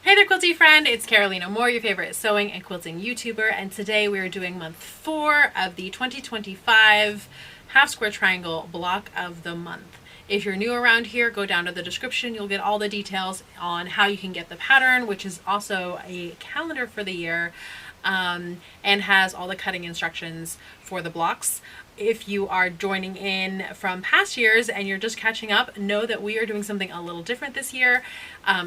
Hey there, quilty friend, it's Carolina Moore, your favorite sewing and quilting YouTuber, and today we are doing month 4 of the 2025 half square triangle block of the month. If you're new around here, go down to the description. You'll get all the details on how you can get the pattern, which is also a calendar for the year, and has all the cutting instructions for the blocks. If you are joining in from past years and you're just catching up, know that we are doing something a little different this year.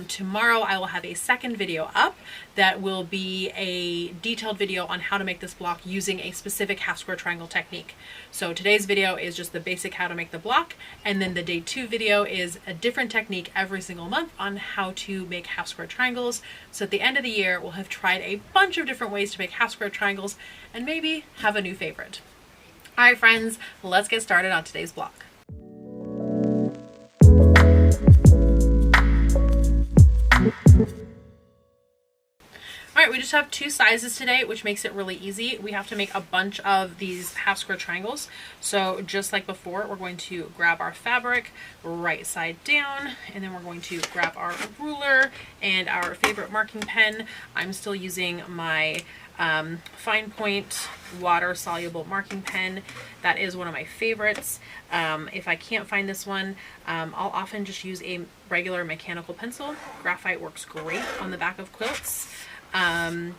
Tomorrow I will have a second video up that will be a detailed video on how to make this block using a specific half square triangle technique. So today's video is just the basic how to make the block, and then the day 2 video is a different technique every single month on how to make half square triangles. So at the end of the year we'll have tried a bunch of different ways to make half square triangles and maybe have a new favorite. All right, friends, let's get started on today's block. All right, we just have 2 sizes today, which makes it really easy. We have to make a bunch of these half square triangles. So just like before, we're going to grab our fabric right side down, and then we're going to grab our ruler and our favorite marking pen. I'm still using my fine point water soluble marking pen. That is one of my favorites. If I can't find this one, I'll often just use a regular mechanical pencil. Graphite works great on the back of quilts. And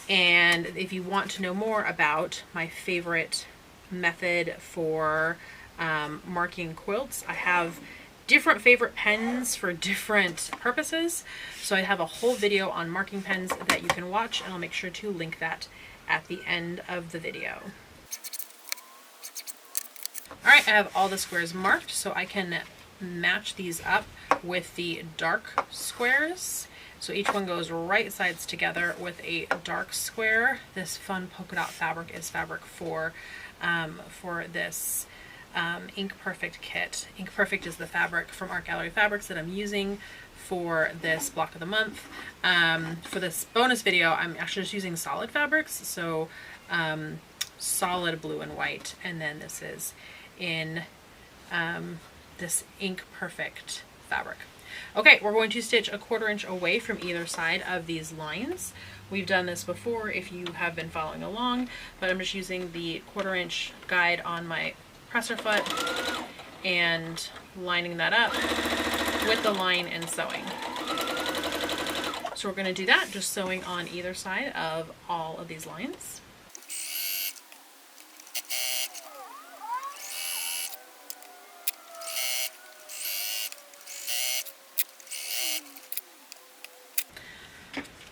if you want to know more about my favorite method for marking quilts, I have different favorite pens for different purposes. So I have a whole video on marking pens that you can watch, and I'll make sure to link that at the end of the video. All right, I have all the squares marked, so I can match these up with the dark squares. So each one goes right sides together with a dark square. This fun polka dot fabric is fabric for this Ink Perfect kit. Ink Perfect is the fabric from Art Gallery Fabrics that I'm using for this block of the month. For this bonus video, I'm actually just using solid fabrics, so solid blue and white, and then this is in this Ink Perfect fabric. Okay, we're going to stitch a 1/4 inch away from either side of these lines. We've done this before if you have been following along, but I'm just using the 1/4 inch guide on my presser foot and lining that up with the line and sewing. So we're going to do that, just sewing on either side of all of these lines.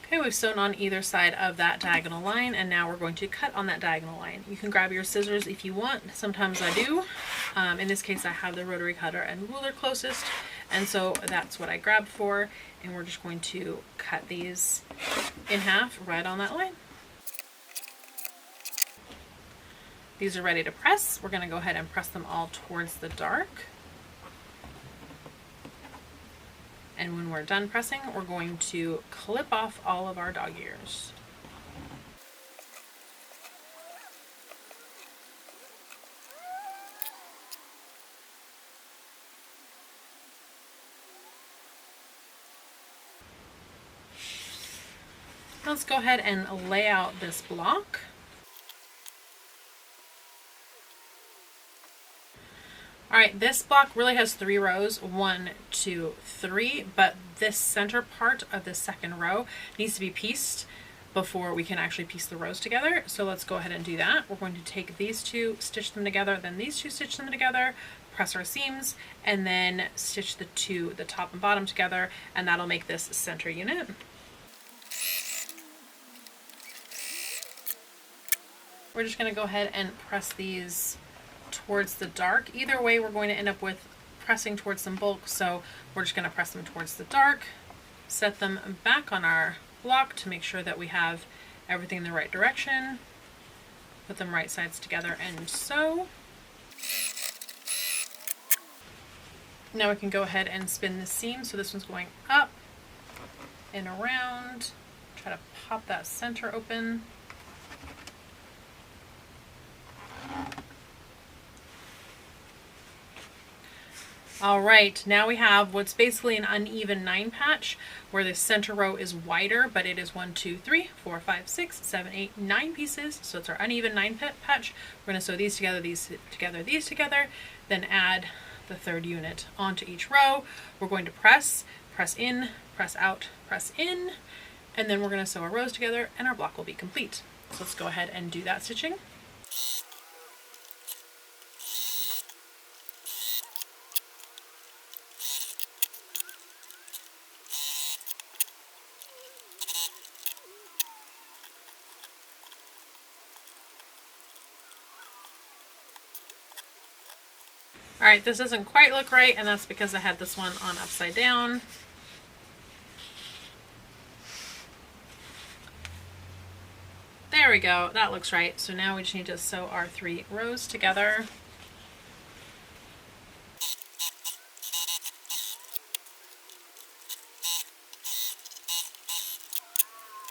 Okay, we've sewn on either side of that diagonal line, and now we're going to cut on that diagonal line. You can grab your scissors if you want. Sometimes I do. In this case, I have the rotary cutter and ruler closest, and so that's what I grabbed for, and we're just going to cut these in half right on that line. These are ready to press. We're going to go ahead and press them all towards the dark. And when we're done pressing, we're going to clip off all of our dog ears. Let's go ahead and lay out this block. All right, this block really has 3 rows, 1, 2, 3, but this center part of the second row needs to be pieced before we can actually piece the rows together. So let's go ahead and do that. We're going to take these 2, stitch them together, then these 2, stitch them together, press our seams, and then stitch the 2, the top and bottom together, and that'll make this center unit. We're just going to go ahead and press these towards the dark. Either way, we're going to end up with pressing towards some bulk, so we're just going to press them towards the dark, set them back on our block to make sure that we have everything in the right direction, put them right sides together and sew. Now we can go ahead and spin the seam. So this one's going up and around. Try to pop that center open. All right, now we have what's basically an uneven 9 patch where the center row is wider, but it is 1, 2, 3, 4, 5, 6, 7, 8, 9 pieces. So it's our uneven 9 patch. We're going to sew these together, these together, these together, then add the third unit onto each row. We're going to press in, press out, press in, and then we're going to sew our rows together and our block will be complete. So let's go ahead and do that stitching. All right, this doesn't quite look right, and that's because I had this one on upside down. There we go, that looks right. So now we just need to sew our 3 rows together.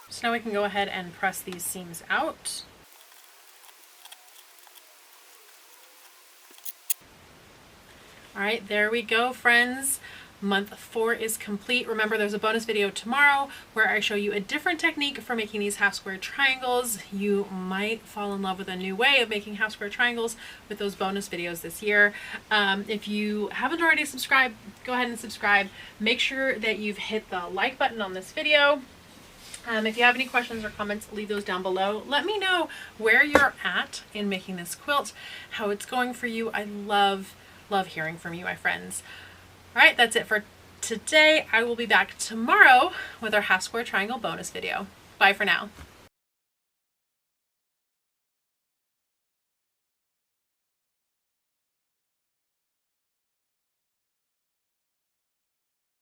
So now we can go ahead and press these seams out. All right, there we go, friends. Month 4 is complete. Remember, there's a bonus video tomorrow where I show you a different technique for making these half square triangles. You might fall in love with a new way of making half square triangles with those bonus videos this year. If you haven't already subscribed, go ahead and subscribe. Make sure that you've hit the like button on this video. If you have any questions or comments, leave those down below. Let me know where you're at in making this quilt, how it's going for you. I love hearing from you, my friends. All right, that's it for today. I will be back tomorrow with our half square triangle bonus video. Bye for now.